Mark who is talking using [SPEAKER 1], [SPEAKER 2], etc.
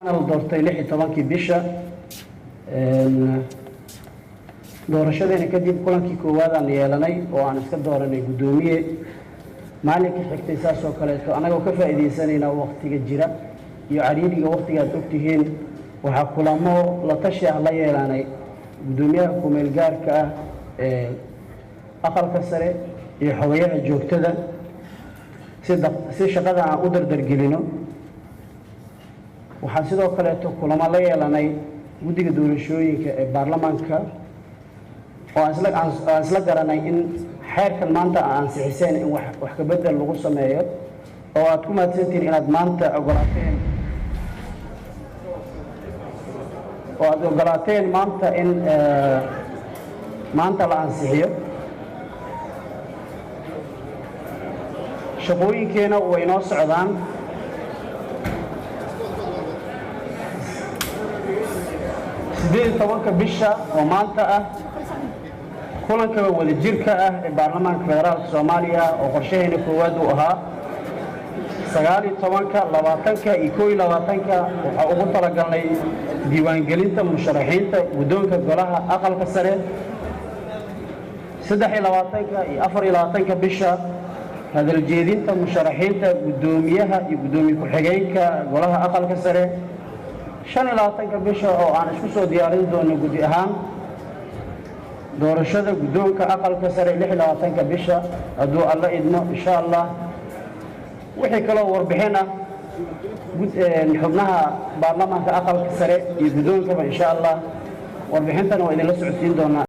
[SPEAKER 1] أنا doortay 16 bisha doorashadayna kadib kulankii koowaad aan yeelanay oo aan iska dooranay gudoomiye maalinka xigtay saas oo kale anagoo ka faa'iideysanayna waqtiga jira iyo cariiriga waqtiga aad ogtihiin waxa kulamo la tashi ah la yeelanay gudoomiyaha kumeel gaarka ah ee aqalka sare iyo xogayaha joogtada si shaqada aan u dardargelino waxaan sidoo kale kulamo la yeelanay guddiga doorashooyinka ee baarlamaanka oo aan isla garanay in xeerkan maanta aan ansixiseen in wax ka bedel lagu sameeyo oo aad ku mahadsantihiin inaad ogolaateen maanta in maanta la ansixiyo shaqooyinkeena way noo socdaan tobanka bisha oo maanta ah kulanka wada jirka ah ee baarlamaanka federaalka Soomaaliya oo qorshaheena koowaad uu ahaa 19 20 iyo 21 waxa ugu talagalnay diiwaangelinta musharaxiinta guddoonka golaha aqalka sare 23 iyo 24 bisha hadal jeedinta musharaxiinta gudoomiyaha iyo gudoomiye ku-xigeenka golaha aqalka sare 25 bisha oo aan isku soo diyaarin doono gudi ahaan doorashada guddoonka aqalka sare 26 bisha hadduu alla idmo insha Allah wixii kale warbixin ah xubnaha baarlamaanka aqalka sare iyo guddoonkaba insha Allah warbixintan waa idin la socodsiin doonaa